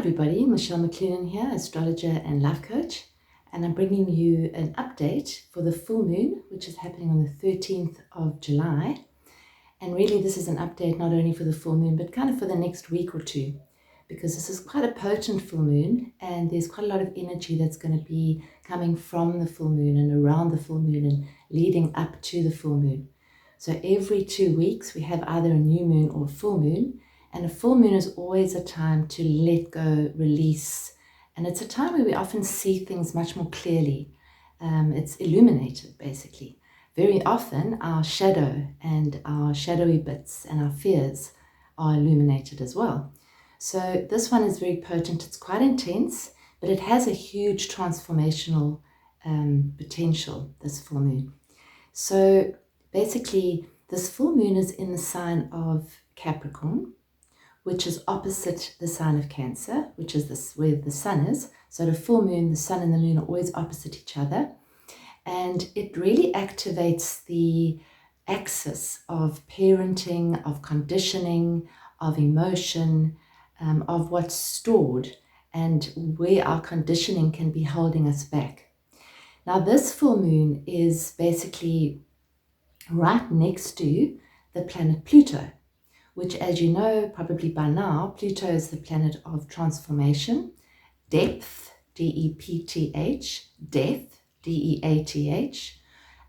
everybody, Michelle McClunan here, astrologer and life coach, and I'm bringing you an update for the full moon, which is happening on the 13th of July. And really this is an update not only for the full moon, but kind of for the next week or two, because this is quite a potent full moon and there's quite a lot of energy that's going to be coming from the full moon and around the full moon and leading up to the full moon. So every 2 weeks we have either a new moon or a full moon. And a full moon is always a time to let go, release. And it's a time where we often see things much more clearly. It's illuminated, basically. Very often, our shadow and our shadowy bits and our fears are illuminated as well. So this one is very potent. It's quite intense, but it has a huge transformational potential, this full moon. So basically, this full moon is in the sign of Capricorn, which is opposite the sign of Cancer, which is this where the sun is. So the full moon, the sun and the moon are always opposite each other. And it really activates the axis of parenting, of conditioning, of emotion, of what's stored and where our conditioning can be holding us back. Now this full moon is basically right next to the planet Pluto, which, as you know, probably by now, Pluto is the planet of transformation, depth, D-E-P-T-H, death, D-E-A-T-H,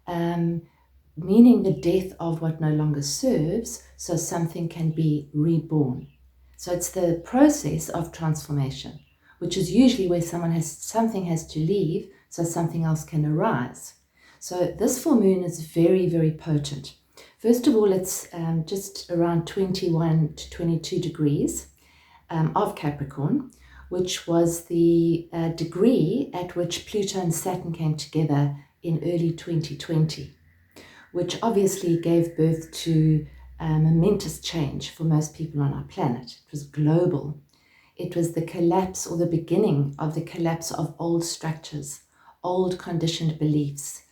meaning the death of what no longer serves, so something can be reborn. So it's the process of transformation, which is usually where something has to leave so something else can arise. So this full moon is very, very potent. First of all, it's just around 21 to 22 degrees of Capricorn, which was the degree at which Pluto and Saturn came together in early 2020, which obviously gave birth to a momentous change for most people on our planet. It was global. It was the collapse or the beginning of the collapse of old structures, old conditioned beliefs,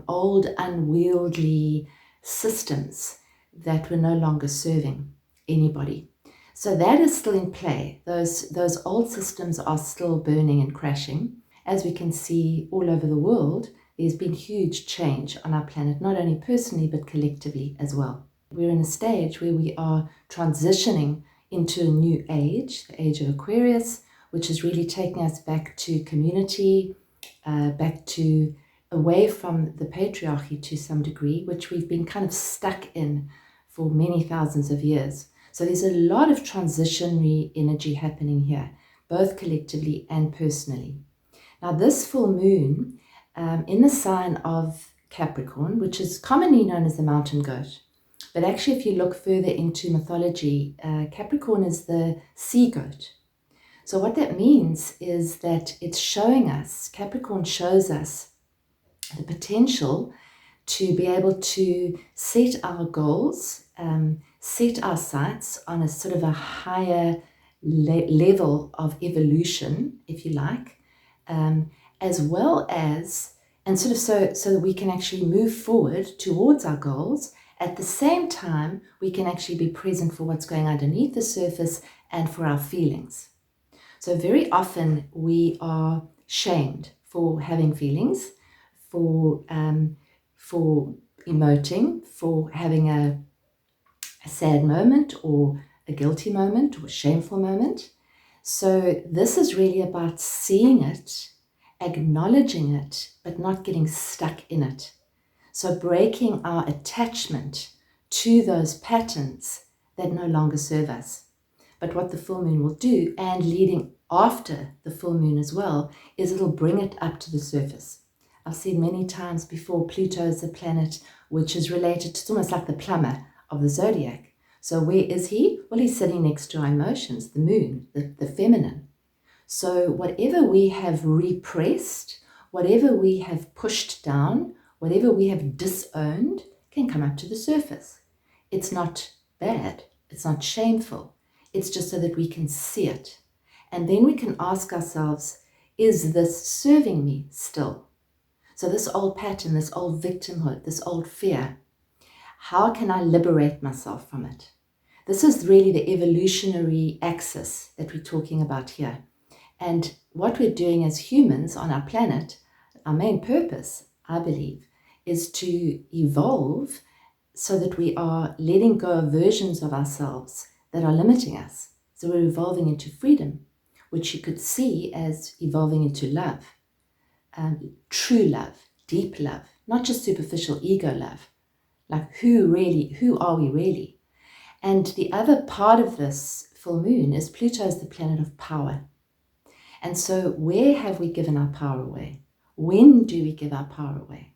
old unwieldy systems that were no longer serving anybody. So that is still in play. Those old systems are still burning and crashing. As we can see all over the world, there's been huge change on our planet, not only personally, but collectively as well. We're in a stage where we are transitioning into a new age, the age of Aquarius, which is really taking us back to community, back to away from the patriarchy to some degree, which we've been kind of stuck in for many thousands of years. So there's a lot of transitionary energy happening here, both collectively and personally. Now this full moon in the sign of Capricorn, which is commonly known as the mountain goat, but actually if you look further into mythology, Capricorn is the sea goat. So what that means is that it's showing us, Capricorn shows us the potential to be able to set our goals, set our sights on a sort of a higher level of evolution, if you like, as well as, and sort of so that we can actually move forward towards our goals. At the same time, we can actually be present for what's going underneath the surface and for our feelings. So very often we are shamed for having feelings, for emoting, for having a sad moment or a guilty moment or a shameful moment. So this is really about seeing it, acknowledging it, but not getting stuck in it. So breaking our attachment to those patterns that no longer serve us. But what the full moon will do, and leading after the full moon as well, is it'll bring it up to the surface. I've said many times before, Pluto is a planet which is related to, it's almost like the plumber of the zodiac. So where is he? Well, he's sitting next to our emotions, the moon, the feminine. So whatever we have repressed, whatever we have pushed down, whatever we have disowned can come up to the surface. It's not bad. It's not shameful. It's just so that we can see it. And then we can ask ourselves, is this serving me still? So this old pattern, this old victimhood, this old fear, how can I liberate myself from it? This is really the evolutionary axis that we're talking about here. And what we're doing as humans on our planet, our main purpose, I believe, is to evolve so that we are letting go of versions of ourselves that are limiting us. So we're evolving into freedom, which you could see as evolving into love, true love, deep love, not just superficial ego love. Like who are we really? And the other part of this full moon is Pluto is the planet of power. And so where have we given our power away? When do we give our power away?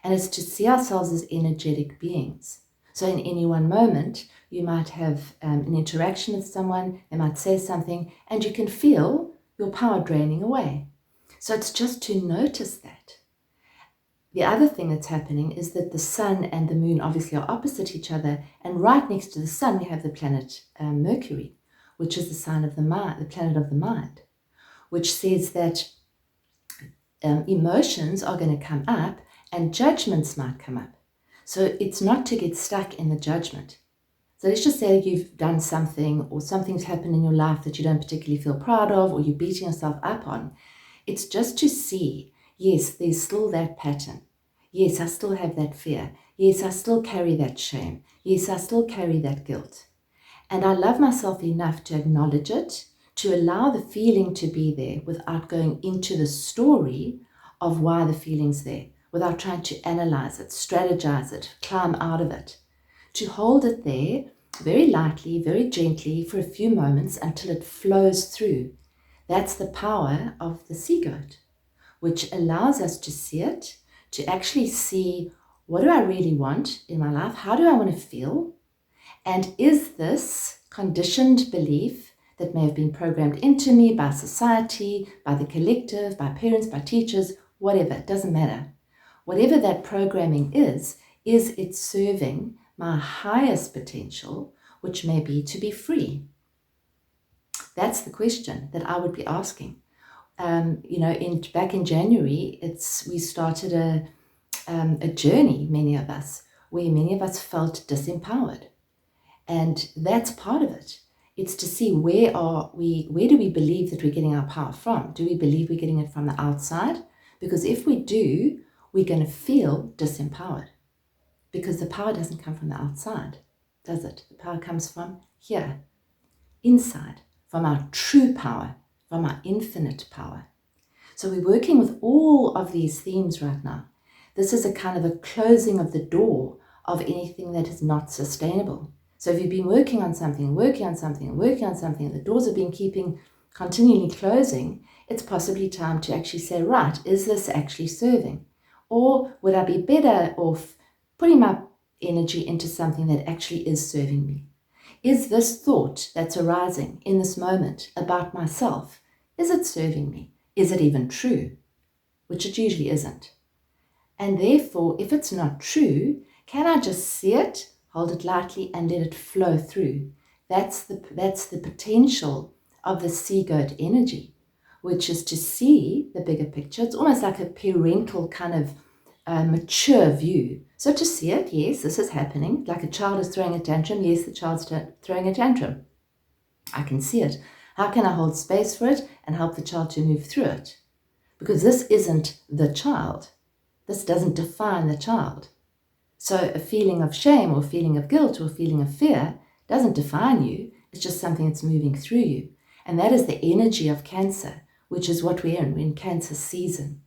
And it's to see ourselves as energetic beings. So in any one moment, you might have an interaction with someone, they might say something, and you can feel your power draining away. So it's just to notice that. The other thing that's happening is that the sun and the moon obviously are opposite each other, and right next to the sun we have the planet Mercury, which is the sign of the mind, the planet of the mind, which says that emotions are going to come up and judgments might come up. So it's not to get stuck in the judgment. So let's just say you've done something or something's happened in your life that you don't particularly feel proud of or you're beating yourself up on. It's just to see, yes, there's still that pattern. Yes, I still have that fear. Yes, I still carry that shame. Yes, I still carry that guilt. And I love myself enough to acknowledge it, to allow the feeling to be there without going into the story of why the feeling's there, without trying to analyze it, strategize it, climb out of it. To hold it there very lightly, very gently for a few moments until it flows through. That's the power of the sea goat, which allows us to see it, to actually see, what do I really want in my life? How do I want to feel? And is this conditioned belief that may have been programmed into me by society, by the collective, by parents, by teachers, whatever, it doesn't matter. Whatever that programming is it serving my highest potential, which may be to be free? That's the question that I would be asking. Back in January, we started a journey, many of us felt disempowered. And that's part of it. It's to see where do we believe that we're getting our power from? Do we believe we're getting it from the outside? Because if we do, we're going to feel disempowered. Because the power doesn't come from the outside, does it? The power comes from here, inside, from our true power, from our infinite power. So we're working with all of these themes right now. This is a kind of a closing of the door of anything that is not sustainable. So if you've been working on something, and the doors have been keeping continually closing, it's possibly time to actually say, right, is this actually serving? Or would I be better off putting my energy into something that actually is serving me? Is this thought that's arising in this moment about myself, is it serving me? Is it even true? Which it usually isn't. And therefore, if it's not true, can I just see it, hold it lightly, and let it flow through? That's the potential of the sea goat energy, which is to see the bigger picture. It's almost like a parental kind of mature view. So to see it, yes, this is happening. Like a child is throwing a tantrum. Yes, the child's throwing a tantrum. I can see it. How can I hold space for it and help the child to move through it? Because this isn't the child. This doesn't define the child. So a feeling of shame or a feeling of guilt or a feeling of fear doesn't define you. It's just something that's moving through you. And that is the energy of Cancer, which is what we're in Cancer season.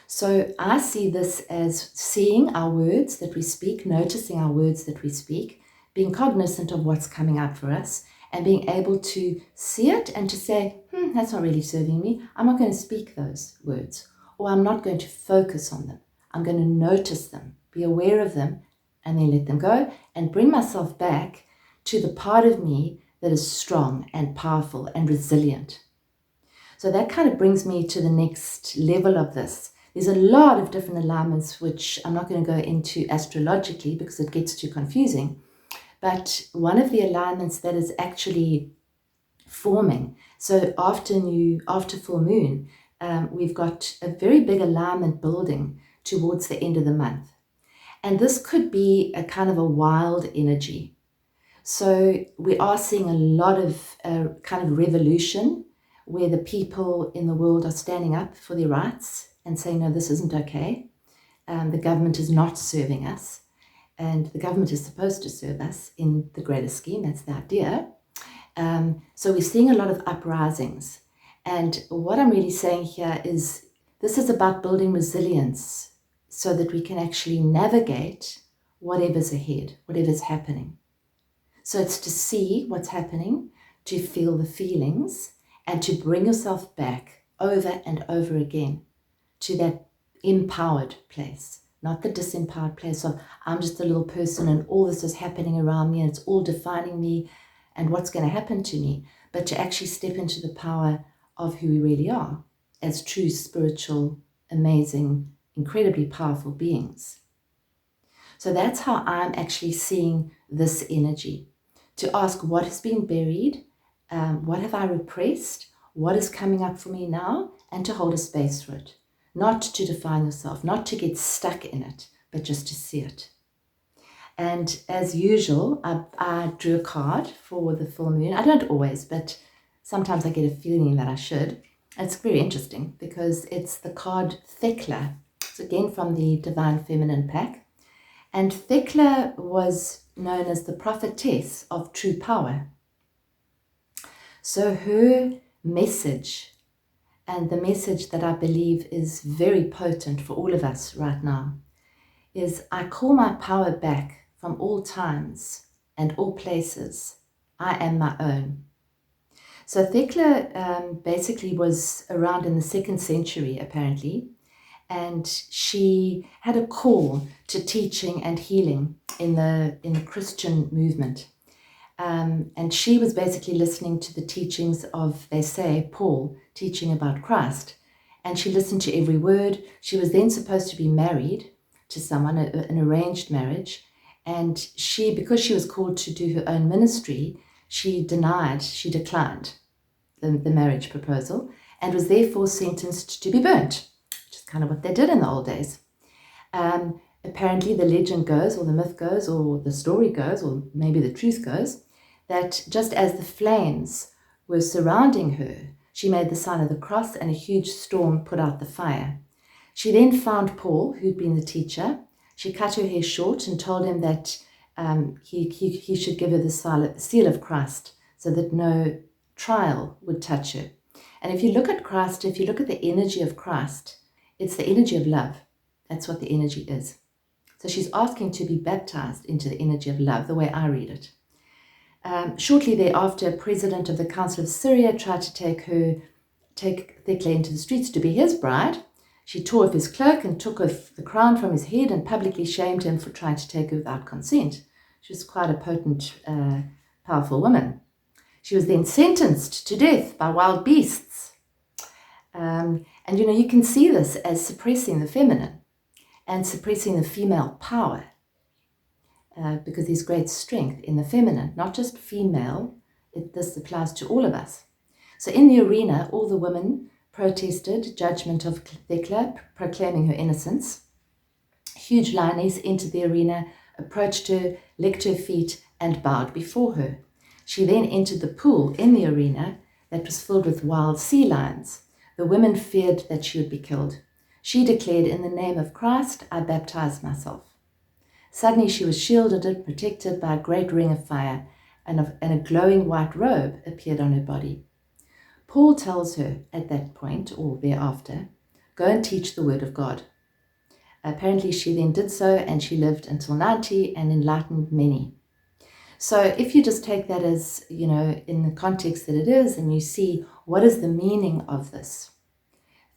So I see this as seeing our words that we speak, noticing our words that we speak, being cognizant of what's coming up for us, and being able to see it and to say, that's not really serving me. I'm not going to speak those words, or I'm not going to focus on them. I'm going to notice them, be aware of them, and then let them go and bring myself back to the part of me that is strong and powerful and resilient. So that kind of brings me to the next level of this. There's a lot of different alignments, which I'm not going to go into astrologically because it gets too confusing. But one of the alignments that is actually forming, so after full moon, we've got a very big alignment building towards the end of the month. And this could be a kind of a wild energy. So we are seeing a lot of kind of revolution where the people in the world are standing up for their rights and saying, no, this isn't okay. The government is not serving us, and the government is supposed to serve us in the greater scheme. That's the idea. So we're seeing a lot of uprisings. And what I'm really saying here is this is about building resilience so that we can actually navigate whatever's ahead, whatever's happening. So it's to see what's happening, to feel the feelings, and to bring yourself back over and over again to that empowered place, not the disempowered place of I'm just a little person and all this is happening around me and it's all defining me and what's going to happen to me, but to actually step into the power of who we really are as true spiritual, amazing, incredibly powerful beings. So that's how I'm actually seeing this energy, to ask what has been buried, what have I repressed, what is coming up for me now, and to hold a space for it. Not to define yourself, not to get stuck in it, but just to see it. And as usual, I drew a card for the full moon. I don't always, but sometimes I get a feeling that I should. It's very interesting because it's the card Thecla. It's again from the Divine Feminine pack. And Thecla was known as the prophetess of true power. So her message, and the message that I believe is very potent for all of us right now, is I call my power back from all times and all places. I am my own. So Thecla basically was around in the 2nd century, apparently, and she had a call to teaching and healing in the Christian movement. And she was basically listening to the teachings of, they say, Paul teaching about Christ. And she listened to every word. She was then supposed to be married to someone, an arranged marriage. And she, because she was called to do her own ministry, she declined the marriage proposal and was therefore sentenced to be burnt, which is kind of what they did in the old days. Apparently the legend goes, or the myth goes, or the story goes, or maybe the truth goes, that just as the flames were surrounding her, she made the sign of the cross and a huge storm put out the fire. She then found Paul, who'd been the teacher. She cut her hair short and told him that he should give her the seal of Christ so that no trial would touch her. And if you look at Christ, if you look at the energy of Christ, it's the energy of love. That's what the energy is. So she's asking to be baptized into the energy of love, the way I read it. Shortly thereafter, a president of the Council of Syria tried to take Thecla into the streets to be his bride. She tore off his cloak and took off the crown from his head and publicly shamed him for trying to take her without consent. She was quite a potent, powerful woman. She was then sentenced to death by wild beasts. And you can see this as suppressing the feminine and suppressing the female power. Because there's great strength in the feminine, not just female. This applies to all of us. So in the arena, all the women protested judgment of Thecla, proclaiming her innocence. Huge lioness entered the arena, approached her, licked her feet, and bowed before her. She then entered the pool in the arena that was filled with wild sea lions. The women feared that she would be killed. She declared, "In the name of Christ, I baptize myself." Suddenly she was shielded and protected by a great ring of fire, and a glowing white robe appeared on her body. Paul tells her at that point, or thereafter, "Go and teach the word of God." Apparently she then did so, and she lived until 90 and enlightened many. So if you just take that as, in the context that it is, and you see what is the meaning of this.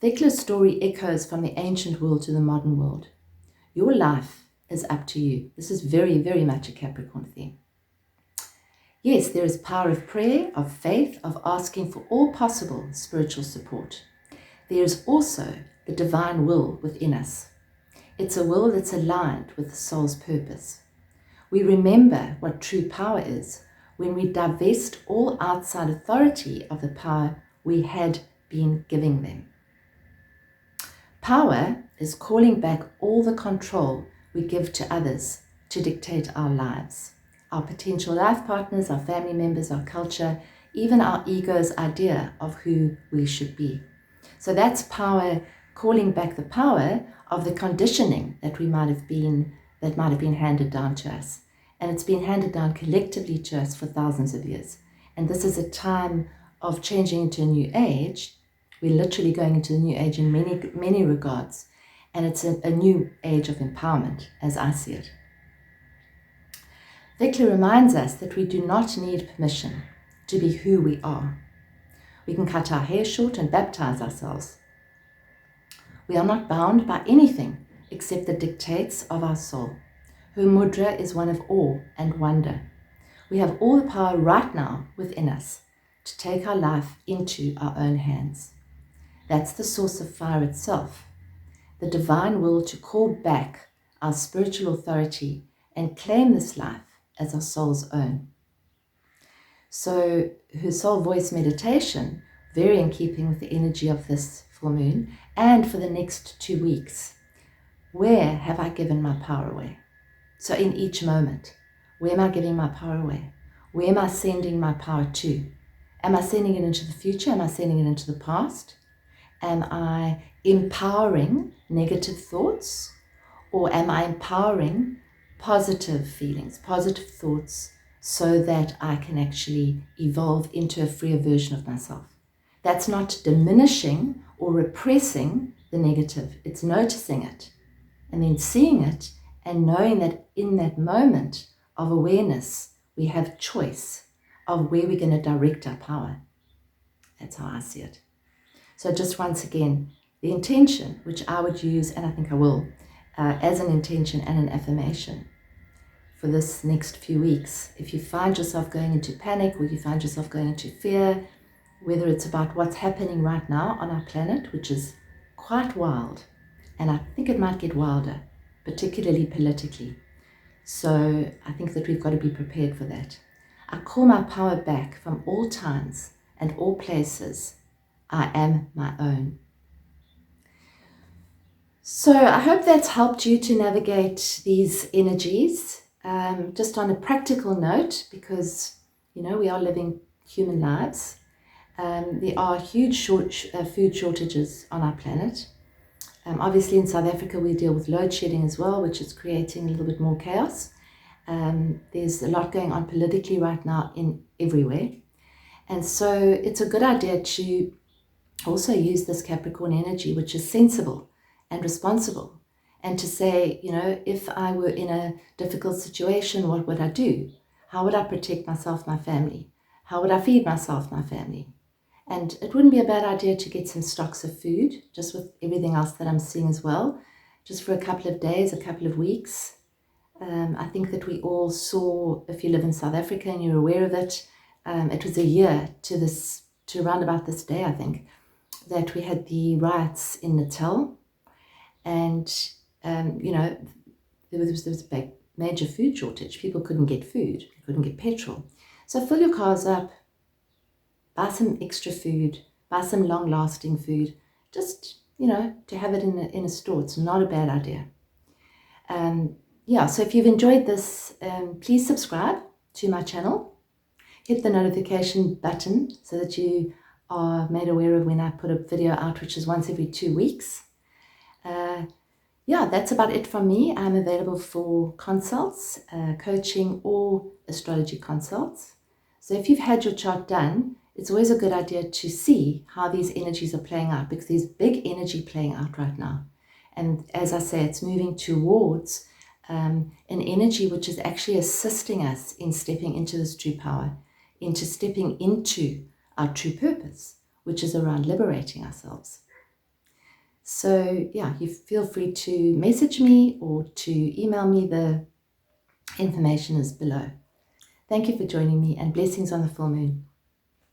Thecla's story echoes from the ancient world to the modern world. Your life is up to you. This is very, very much a Capricorn theme. Yes, there is power of prayer, of faith, of asking for all possible spiritual support. There is also the divine will within us. It's a will that's aligned with the soul's purpose. We remember what true power is when we divest all outside authority of the power we had been giving them. Power is calling back all the control we give to others to dictate our lives. our potential life partners, our family members, our culture, even our ego's idea of who we should be. So that's power, calling back the power of the conditioning that might have been handed down to us. And it's been handed down collectively to us for thousands of years. And this is a time of changing into a new age. We're literally going into a new age in many regards. And it's a new age of empowerment, as I see it. Thecla reminds us that we do not need permission to be who we are. We can cut our hair short and baptize ourselves. We are not bound by anything except the dictates of our soul. Her mudra is one of awe and wonder. We have all the power right now within us to take our life into our own hands. That's the source of fire itself, the divine will to call back our spiritual authority and claim this life as our soul's own. So her soul voice meditation, very in keeping with the energy of this full moon, and for the next 2 weeks, where have I given my power away? So in each moment, where am I giving my power away? Where am I sending my power to? Am I sending it into the future? Am I sending it into the past? Am I empowering negative thoughts? Or am I empowering positive feelings, positive thoughts, so that I can actually evolve into a freer version of myself? That's not diminishing or repressing the negative. It's noticing it and then seeing it and knowing that in that moment of awareness, we have choice of where we're going to direct our power. That's how I see it. So just once again, the intention, which I would use, and I think I will, as an intention and an affirmation for this next few weeks. If you find yourself going into panic or you find yourself going into fear, whether it's about what's happening right now on our planet, which is quite wild, and I think it might get wilder, particularly politically. So I think that we've got to be prepared for that. I call my power back from all times and all places. I am my own. So I hope that's helped you to navigate these energies, just on a practical note, because, we are living human lives. There are huge food shortages on our planet. Obviously in South Africa we deal with load shedding as well, which is creating a little bit more chaos. There's a lot going on politically right now everywhere. And so it's a good idea to also use this Capricorn energy, which is sensible and responsible, and to say, if I were in a difficult situation, what would I do? How would I protect myself, my family? How would I feed myself, my family? And it wouldn't be a bad idea to get some stocks of food, just with everything else that I'm seeing as well, just for a couple of days, a couple of weeks. I think that we all saw, if you live in South Africa and you're aware of it, it was a year to around about this day, I think, that we had the riots in Natal. And, there was a big, major food shortage. People couldn't get food, couldn't get petrol. So fill your cars up, buy some extra food, buy some long-lasting food, just, to have it in a store. It's not a bad idea. So if you've enjoyed this, please subscribe to my channel. Hit the notification button so that you are made aware of when I put a video out, which is once every 2 weeks. That's about it from me. I'm available for consults, coaching, or astrology consults. So if you've had your chart done, it's always a good idea to see how these energies are playing out, because there's big energy playing out right now. And as I say, it's moving towards an energy which is actually assisting us in stepping into this true power, into stepping into our true purpose, which is around liberating ourselves. So you feel free to message me or to email me. The information is below. Thank you for joining me, and blessings on the full moon.